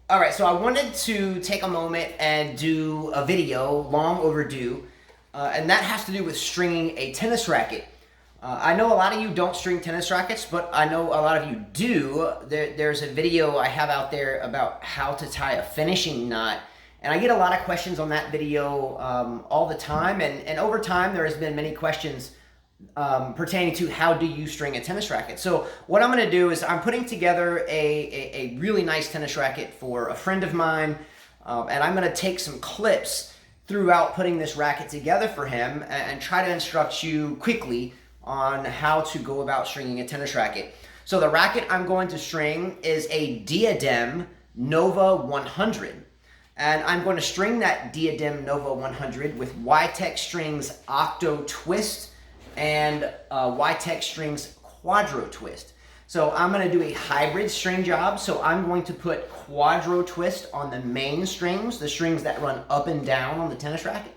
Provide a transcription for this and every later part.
All right, so I wanted to take a moment and do a video, long overdue, and that has to do with stringing a tennis racket. I know a lot of you don't string tennis rackets, but I know a lot of you do. There's a video I have out there about how to tie a finishing knot, and I get a lot of questions on that video all the time, and over time there has been many questions pertaining to how do you string a tennis racket. So what I'm going to do is I'm putting together a really nice tennis racket for a friend of mine, and I'm going to take some clips throughout putting this racket together for him and try to instruct you quickly on how to go about stringing a tennis racket. So the racket I'm going to string is a Diadem Nova 100. And I'm going to string that Diadem Nova 100 with Y-Tex Strings Octo Twist and Y-Tex Strings Quadro Twist. So I'm going to do a hybrid string job. So I'm going to put Quadro Twist on the main strings, the strings that run up and down on the tennis racket.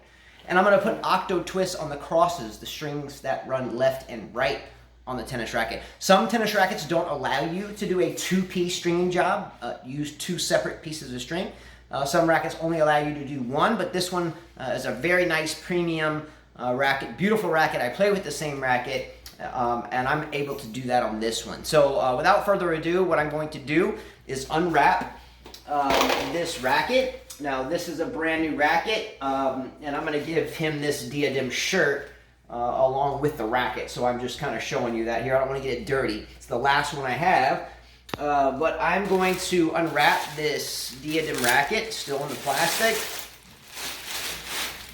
And I'm going to put Octo Twist on the crosses, the strings that run left and right on the tennis racket. Some tennis rackets don't allow you to do a two-piece stringing job, use two separate pieces of string. Some rackets only allow you to do one, but this one is a very nice premium racket, beautiful racket. I play with the same racket, and I'm able to do that on this one. So without further ado, what I'm going to do is unwrap this racket. Now this is a brand new racket, and I'm going to give him this Diadem shirt along with the racket. So I'm just kind of showing you that here. I don't want to get it dirty. It's the last one I have. But I'm going to unwrap this Diadem racket, still in the plastic,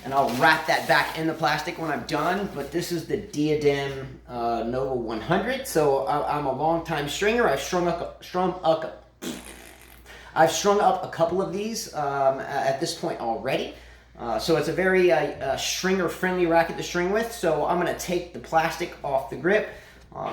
and I'll wrap that back in the plastic when I'm done. But this is the Diadem Nova 100. So I'm a long-time stringer. I've strung up a couple of these at this point already. So it's a very stringer-friendly racket to string with. So I'm going to take the plastic off the grip,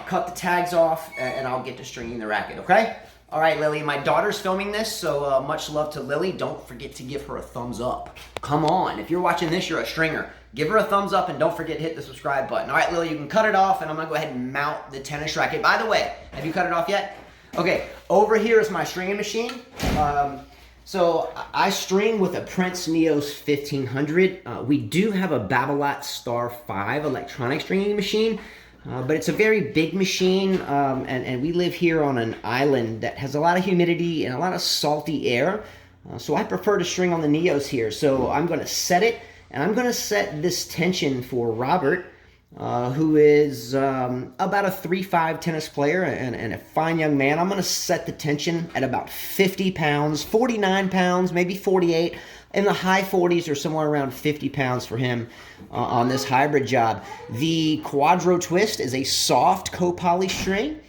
cut the tags off, and I'll get to stringing the racket, okay? All right, Lily, my daughter's filming this, so much love to Lily. Don't forget to give her a thumbs up. Come on, if you're watching this, you're a stringer. Give her a thumbs up, and don't forget to hit the subscribe button. All right, Lily, you can cut it off, and I'm going to go ahead and mount the tennis racket. By the way, have you cut it off yet? Okay, over here is my stringing machine. So I string with a Prince Neos 1500. We do have a Babolat Star 5 electronic stringing machine, but it's a very big machine, and we live here on an island that has a lot of humidity and a lot of salty air. So I prefer to string on the Neos here. So I'm going to set it, and I'm going to set this tension for Robert, who is about a 3'5" tennis player and a fine young man. I'm going to set the tension at about 50 pounds, 49 pounds, maybe 48. In the high 40s or somewhere around 50 pounds for him on this hybrid job. The Quadro Twist is a soft co-poly string,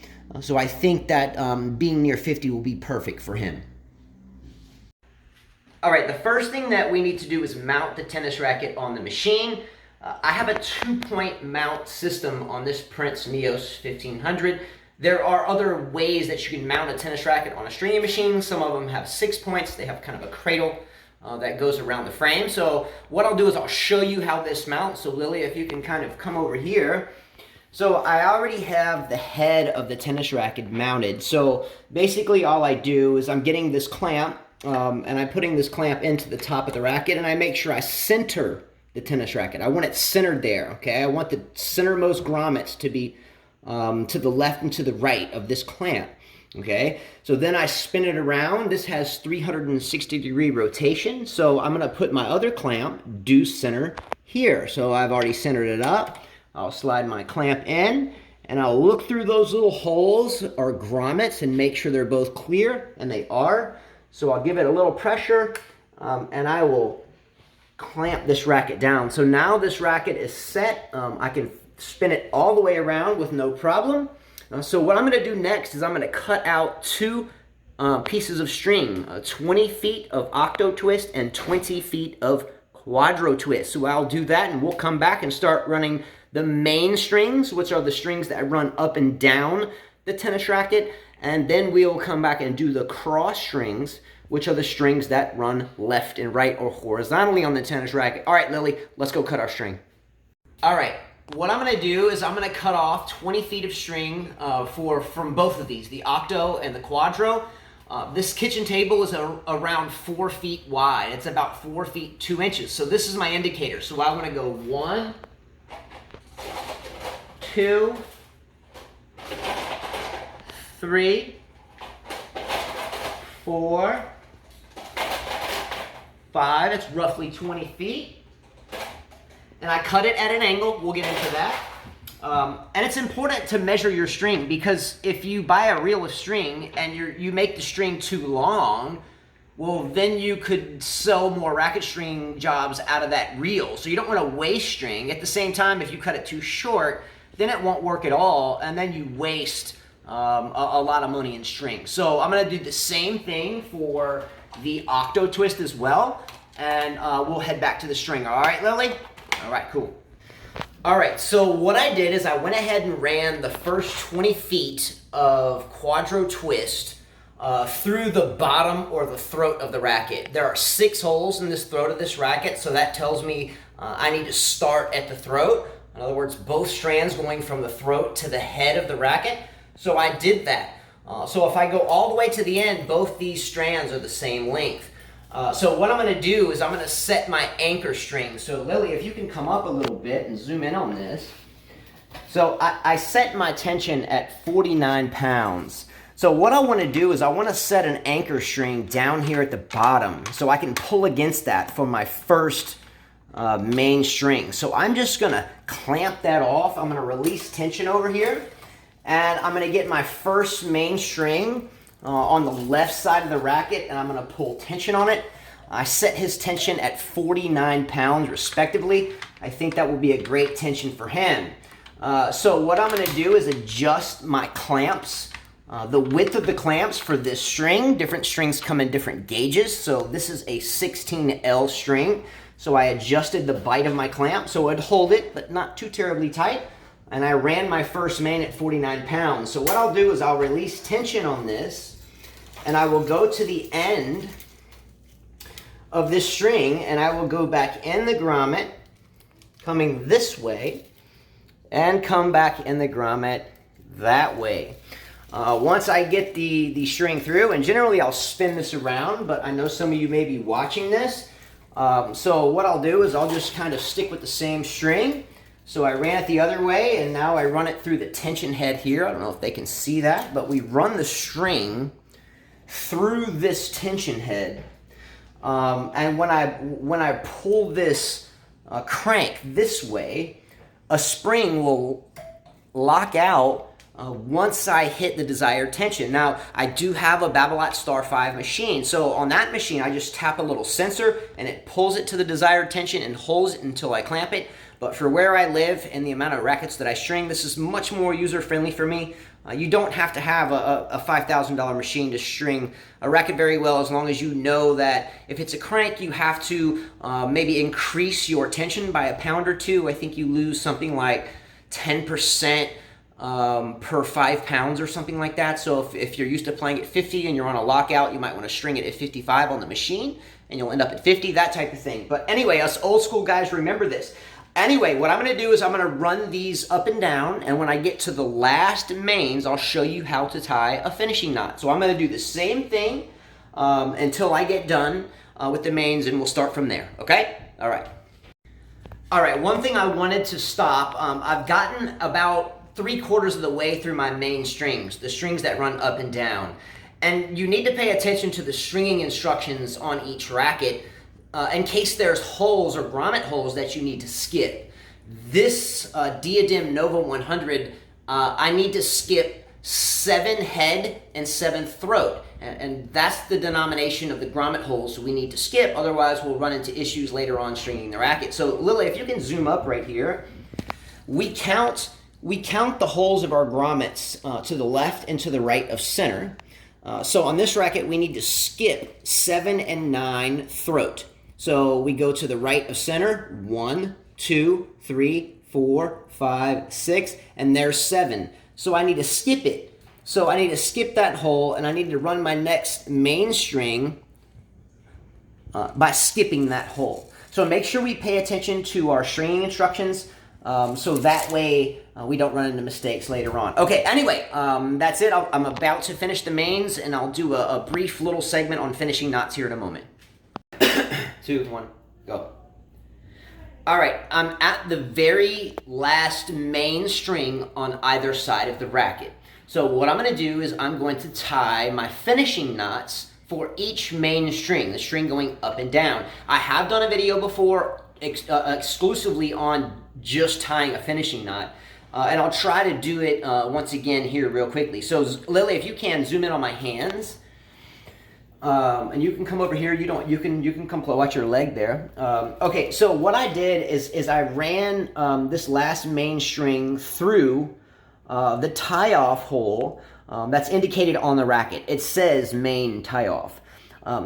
so I think that being near 50 will be perfect for him. All right, the first thing that we need to do is mount the tennis racket on the machine. I have a 2-point mount system on this Prince Neos 1500. There are other ways that you can mount a tennis racket on a stringing machine. Some of them have 6 points. They have kind of a cradle that goes around the frame. So what I'll do is I'll show you how this mounts. So Lily, if you can kind of come over here. So I already have the head of the tennis racket mounted. So basically all I do is I'm getting this clamp, and I'm putting this clamp into the top of the racket, and I make sure I center the tennis racket. I want it centered there, okay? I want the centermost grommets to be to the left and to the right of this clamp, okay? So then I spin it around. This has 360-degree rotation, so I'm gonna put my other clamp due center here. So I've already centered it up. I'll slide my clamp in, and I'll look through those little holes or grommets and make sure they're both clear, and they are. So I'll give it a little pressure, and I will clamp this racket down. So now this racket is set. I can spin it all the way around with no problem. So what I'm going to do next is I'm going to cut out two pieces of string, 20 feet of Octo Twist and 20 feet of Quadro Twist. So I'll do that, and we'll come back and start running the main strings, which are the strings that run up and down the tennis racket, and then we'll come back and do the cross strings, which are the strings that run left and right or horizontally on the tennis racket. All right, Lily, let's go cut our string. All right, what I'm gonna do is I'm gonna cut off 20 feet of string from both of these, the Octo and the Quadro. This kitchen table is around 4 feet wide. It's about 4 feet 2 inches. So this is my indicator. So I want to go 1, 2, 3, 4, 5. It's roughly 20 feet. And I cut it at an angle. We'll get into that. And it's important to measure your string, because if you buy a reel of string and you make the string too long, well, then you could sell more racket string jobs out of that reel. So you don't want to waste string. At the same time, if you cut it too short, then it won't work at all, and then you waste a lot of money in string. So I'm going to do the same thing for the octo twist as well, and we'll head back to the string. All right, Lily? All right, cool. All right, so what I did is I went ahead and ran the first 20 feet of quadro twist through the bottom or the throat of the racket. There are 6 holes in this throat of this racket, so that tells me I need to start at the throat. In other words, both strands going from the throat to the head of the racket. So I did that. So if I go all the way to the end, both these strands are the same length. So what I'm going to do is I'm going to set my anchor string. So Lily, if you can come up a little bit and zoom in on this. So I set my tension at 49 pounds. So what I want to do is I want to set an anchor string down here at the bottom so I can pull against that for my first main string. So I'm just going to clamp that off. I'm going to release tension over here, and I'm going to get my first main string on the left side of the racket, and I'm going to pull tension on it. I set his tension at 49 pounds respectively. I think that will be a great tension for him. So what I'm going to do is adjust my clamps, the width of the clamps for this string. Different strings come in different gauges. So this is a 16L string. So I adjusted the bite of my clamp so it'd hold it, but not too terribly tight. And I ran my first main at 49 pounds. So what I'll do is I'll release tension on this, and I will go to the end of this string, and I will go back in the grommet, coming this way, and come back in the grommet that way. Once I get the string through, and generally I'll spin this around, but I know some of you may be watching this. So what I'll do is I'll just kind of stick with the same string. So I ran it the other way, and now I run it through the tension head here. I don't know if they can see that, but we run the string through this tension head. And when I pull this crank this way, a spring will lock out once I hit the desired tension. Now, I do have a Babolat Star 5 machine, so on that machine I just tap a little sensor and it pulls it to the desired tension and holds it until I clamp it. But for where I live and the amount of rackets that I string, this is much more user-friendly for me. You don't have to have a $5,000 machine to string a racket very well, as long as you know that if it's a crank, you have to maybe increase your tension by a pound or two. I think you lose something like 10% per 5 pounds or something like that. So if you're used to playing at 50 and you're on a lockout, you might want to string it at 55 on the machine, and you'll end up at 50, that type of thing. But anyway, us old school guys remember this. Anyway, what I'm going to do is I'm going to run these up and down, and when I get to the last mains, I'll show you how to tie a finishing knot. So I'm going to do the same thing until I get done with the mains, and we'll start from there, okay? All right. All right, one thing I wanted to stop, I've gotten about 3/4 of the way through my main strings, the strings that run up and down. And you need to pay attention to the stringing instructions on each racket in case there's holes or grommet holes that you need to skip. This Diadem Nova 100, I need to skip 7 head and 7 throat. And that's the denomination of the grommet holes we need to skip. Otherwise, we'll run into issues later on stringing the racket. So Lily, if you can zoom up right here, we count the holes of our grommets to the left and to the right of center. So on this racket, we need to skip 7 and 9 throat. So we go to the right of center, 1, 2, 3, 4, 5, 6, and there's 7. So I need to skip it. So I need to skip that hole, and I need to run my next main string by skipping that hole. So make sure we pay attention to our stringing instructions. so that way we don't run into mistakes later on. Okay, anyway, that's it. I'm about to finish the mains, and I'll do a brief little segment on finishing knots here in a moment. 2, 1, go. All right, I'm at the very last main string on either side of the racket. So what I'm going to do is I'm going to tie my finishing knots for each main string, the string going up and down. I have done a video before exclusively on just tying a finishing knot, and I'll try to do it once again here real quickly. So Lily, if you can zoom in on my hands, and you can come over here. You can come watch your leg there. Okay, so what I did is I ran this last main string through the tie-off hole that's indicated on the racket. It says main tie-off.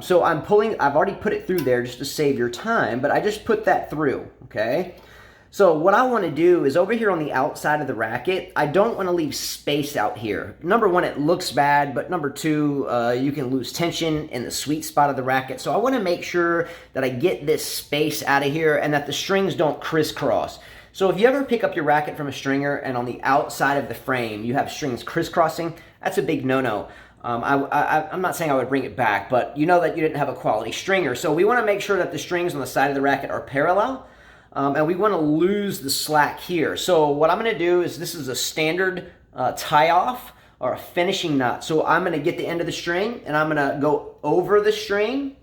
So I've already put it through there just to save your time, but I just put that through, okay? So what I want to do is over here on the outside of the racket, I don't want to leave space out here. Number one, it looks bad, but number two, you can lose tension in the sweet spot of the racket. So I want to make sure that I get this space out of here and that the strings don't crisscross. So if you ever pick up your racket from a stringer and on the outside of the frame you have strings crisscrossing, that's a big no-no. I'm not saying I would bring it back, but you know that you didn't have a quality stringer. So we want to make sure that the strings on the side of the racket are parallel. And we want to lose the slack here. So what I'm going to do is, this is a standard tie-off or a finishing knot. So I'm going to get the end of the string, and I'm going to go over the string,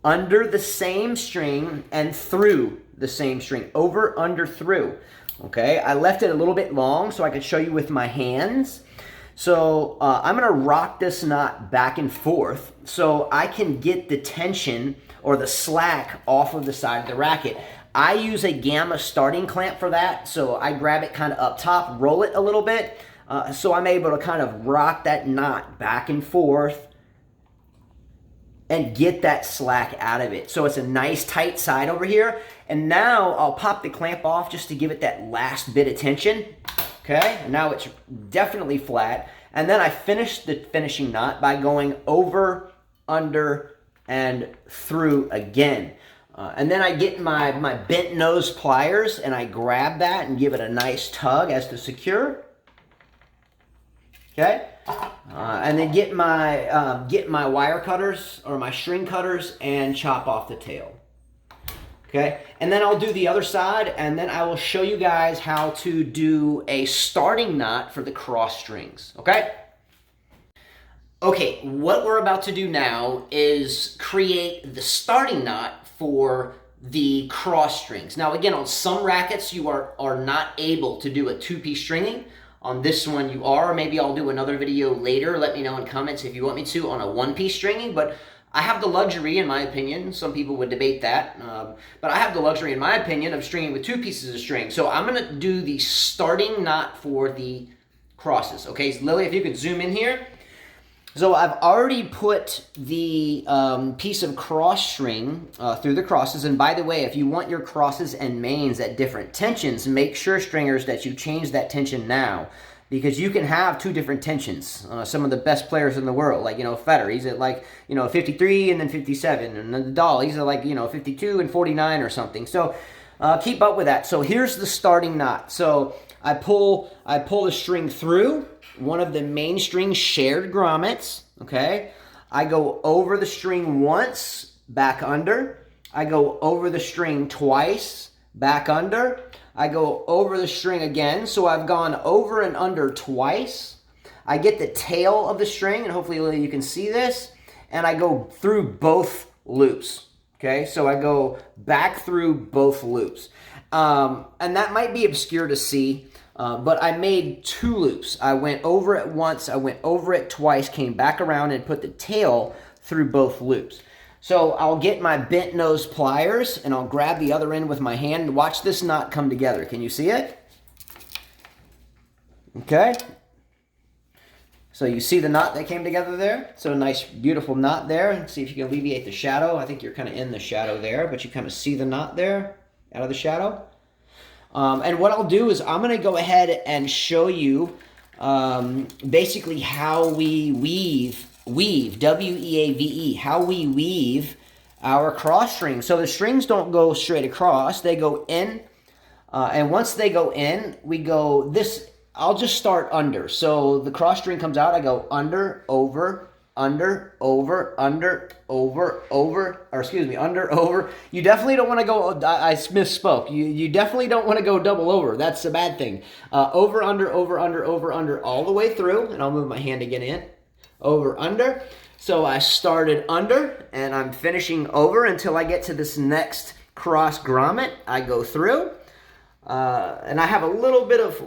under the same string, and through the same string. Over, under, through. Okay, I left it a little bit long so I could show you with my hands. So I'm going to rock this knot back and forth so I can get the tension or the slack off of the side of the racket. I use a gamma starting clamp for that, so I grab it kind of up top, roll it a little bit, so I'm able to kind of rock that knot back and forth and get that slack out of it. So it's a nice tight side over here, and now I'll pop the clamp off just to give it that last bit of tension, okay? And now it's definitely flat, and then I finish the finishing knot by going over, under, and through again. And then I get my bent nose pliers and I grab that and give it a nice tug as to secure. Okay, and then get my wire cutters or my string cutters and chop off the tail. Okay, and then I'll do the other side, and then I will show you guys how to do a starting knot for the cross strings. Okay. Okay, what we're about to do now is create the starting knot for the cross strings. Now again, on some rackets you are not able to do a two-piece stringing. On this one you are. Maybe I'll do another video later. Let me know in comments if you want me to on a one-piece stringing, but I have the luxury, in my opinion, some people would debate that, but I have the luxury, in my opinion, of stringing with two pieces of string. So I'm going to do the starting knot for the crosses. Okay, so Lily, if you could zoom in here. So I've already put the piece of cross string through the crosses. And by the way, if you want your crosses and mains at different tensions, make sure, stringers, that you change that tension now. Because you can have two different tensions. Some of the best players in the world, like, Federer, he's at 53 and then 57. And then Nadal, he's at 52 and 49 or something. So keep up with that. So here's the starting knot. So I pull the string through one of the main string shared grommets, okay? I go over the string once, back under. I go over the string twice, back under. I go over the string again, so I've gone over and under twice. I get the tail of the string, and hopefully you can see this, and I go through both loops, okay? So I go back through both loops. And that might be obscure to see, but I made two loops. I went over it once, I went over it twice, came back around and put the tail through both loops. So I'll get my bent nose pliers and I'll grab the other end with my hand and watch this knot come together. Can you see it? Okay. So you see the knot that came together there? So a nice, beautiful knot there. See if you can alleviate the shadow. I think you're kind of in the shadow there, but you kind of see the knot there out of the shadow. And what I'll do is I'm going to go ahead and show you basically how we weave, W-E-A-V-E, how we weave our cross strings. So the strings don't go straight across. They go in And once they go in, we go this, I'll just start under. So the cross string comes out, I go under, over, under, over, under, over, over, or excuse me, under, over. You definitely don't want to go, I misspoke. You definitely don't want to go double over. That's a bad thing. Over, under, over, under, over, under, all the way through. And I'll move my hand again in. Over, under. So I started under, and I'm finishing over until I get to this next cross grommet. I go through, and I have a little bit of,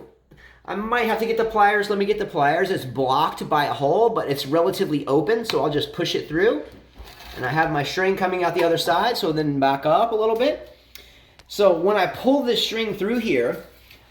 I might have to get the pliers. Let me get the pliers. It's blocked by a hole, but it's relatively open, so I'll just push it through. And I have my string coming out the other side, so then back up a little bit. So when I pull this string through here,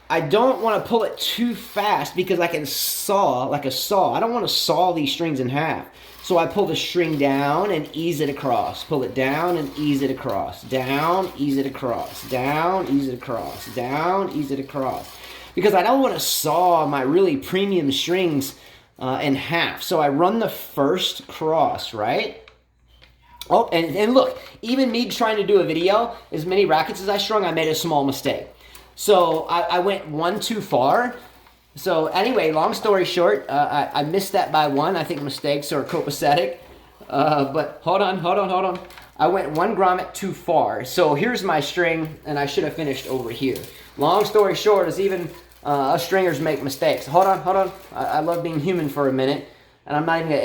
I don't want to pull it too fast because I can saw, like a saw. I don't want to saw these strings in half. So I pull the string down and ease it across. Pull it down and ease it across. Down, ease it across. Down, ease it across. Down, ease it across. Because I don't want to saw my really premium strings in half. So I run the first cross, right? Oh, and look, even me trying to do a video, as many rackets as I strung, I made a small mistake. So I went one too far. So anyway, long story short, I missed that by one. I think mistakes are copacetic. But hold on. I went one grommet too far. So here's my string, and I should have finished over here. Long story short is even us stringers make mistakes. Hold on. I love being human for a minute, and I'm not even gonna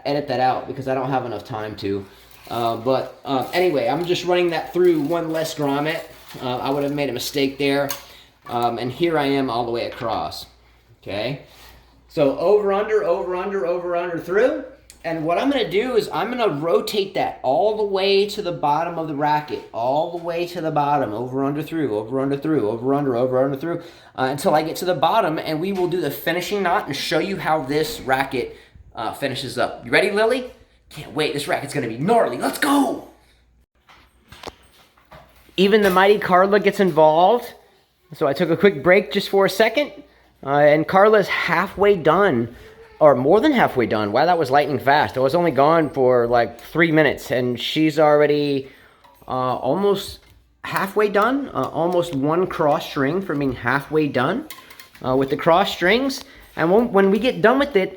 edit that out because I don't have enough time to. Anyway, I'm just running that through one less grommet. I would have made a mistake there, and here I am all the way across. Okay, so over, under through. And what I'm going to do is I'm going to rotate that all the way to the bottom of the racket, all the way to the bottom, over, under, through, over, under, through, over, under, through, until I get to the bottom, and we will do the finishing knot and show you how this racket finishes up. You ready, Lily? Can't wait. This racket's going to be gnarly. Let's go! Even the mighty Carla gets involved. So I took a quick break just for a second, and Carla's halfway done. Or more than halfway done. Wow, that was lightning fast. I was only gone for like 3 minutes, and she's already almost halfway done. Almost one cross string for being halfway done with the cross strings. And when we get done with it,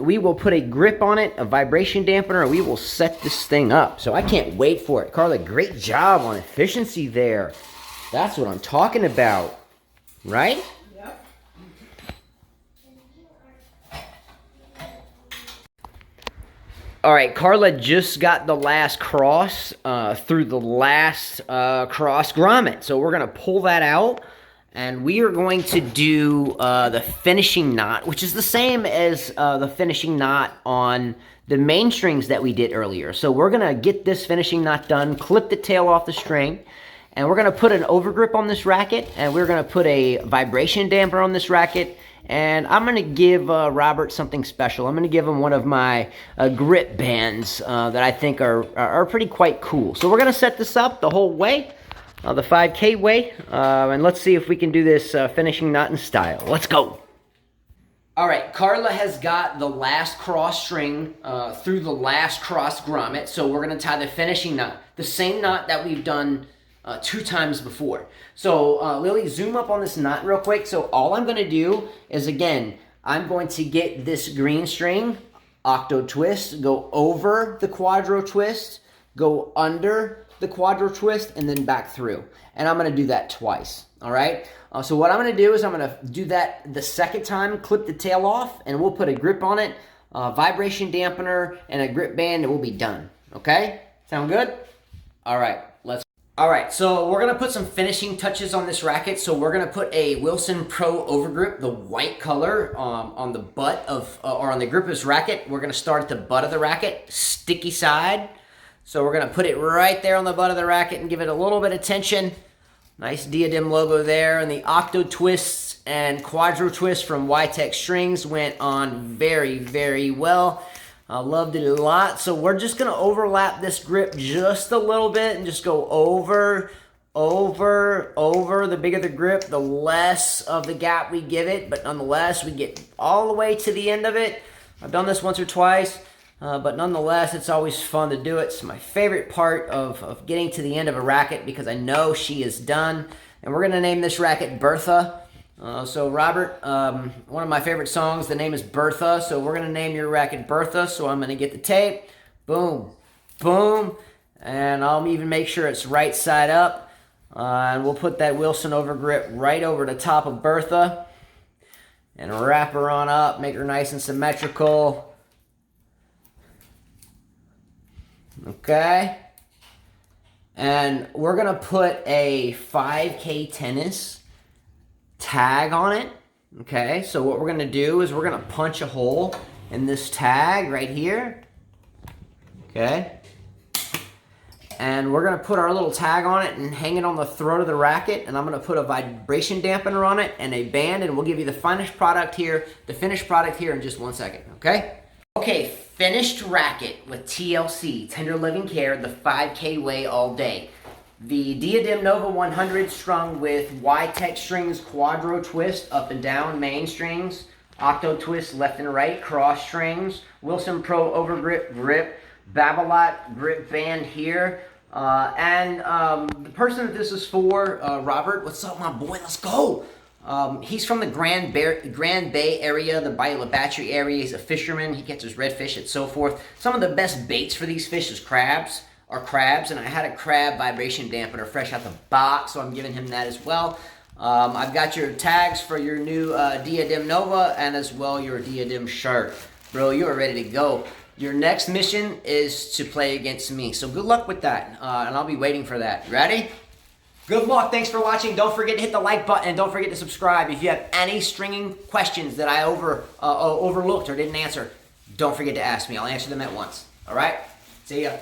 we will put a grip on it, a vibration dampener, and we will set this thing up. So I can't wait for it. Carla, great job on efficiency there. That's what I'm talking about, right? All right, Carla just got the last cross through the last cross grommet. So we're going to pull that out, and we are going to do the finishing knot, which is the same as the finishing knot on the main strings that we did earlier. So we're going to get this finishing knot done, clip the tail off the string, and we're going to put an overgrip on this racket, and we're going to put a vibration damper on this racket. And I'm going to give Robert something special. I'm going to give him one of my grip bands that I think are pretty quite cool. So we're going to set this up the whole way, the 5K way, and let's see if we can do this finishing knot in style. Let's go. All right, Carla has got the last cross string through the last cross grommet, so we're going to tie the finishing knot, the same knot that we've done 2 times before. So Lily, zoom up on this knot real quick. So all I'm going to do is, again, I'm going to get this green string, octo twist, go over the quadro twist, go under the quadro twist, and then back through. And I'm going to do that twice. All right. So what I'm going to do is I'm going to do that the second time, clip the tail off, and we'll put a grip on it, vibration dampener, and a grip band, and we'll be done. Okay. Sound good? All right. All right, so we're gonna put some finishing touches on this racket. So we're gonna put a Wilson Pro Overgrip, the white color, on the butt of, or on the grip of this racket. We're gonna start at the butt of the racket, sticky side. So we're gonna put it right there on the butt of the racket and give it a little bit of tension. Nice diadem logo there, and the octo twists and quadro twists from Y-Tex strings went on very, very well. I loved it a lot. So we're just going to overlap this grip just a little bit and just go over. The bigger the grip, the less of the gap we give it. But nonetheless, we get all the way to the end of it. I've done this once or twice, but nonetheless, it's always fun to do it. It's my favorite part of getting to the end of a racket because I know she is done. And we're going to name this racket Bertha. So Robert, one of my favorite songs, the name is Bertha. So we're going to name your racket Bertha. So I'm going to get the tape. Boom. Boom. And I'll even make sure it's right side up. And we'll put that Wilson over grip right over the top of Bertha. And wrap her on up. Make her nice and symmetrical. Okay. And we're going to put a 5K tennis tag on it. Okay, so what we're going to do is we're going to punch a hole in this tag right here. Okay. And we're going to put our little tag on it and hang it on the throat of the racket. And I'm going to put a vibration dampener on it and a band. And we'll give you the finished product here in just 1 second. Okay? Okay, finished racket with TLC, Tender Living Care, the 5K way all day. The Diadem Nova 100 strung with Y-Tex strings, quadro twist, up and down main strings, octo twist left and right, cross strings, Wilson Pro overgrip grip, Babolat grip band here. The person that this is for, Robert, what's up, my boy? Let's go. He's from the Grand Bay area, the Bayou Battery area. He's a fisherman. He catches redfish and so forth. Some of the best baits for these fish is crabs, and I had a crab vibration dampener fresh out the box, so I'm giving him that as well. I've got your tags for your new Diadem Nova and as well your Diadem shirt. Bro, you are ready to go. Your next mission is to play against me, so good luck with that, and I'll be waiting for that. Ready? Good luck. Thanks for watching. Don't forget to hit the like button and don't forget to subscribe. If you have any stringing questions that I overlooked or didn't answer, don't forget to ask me. I'll answer them at once. All right? See ya.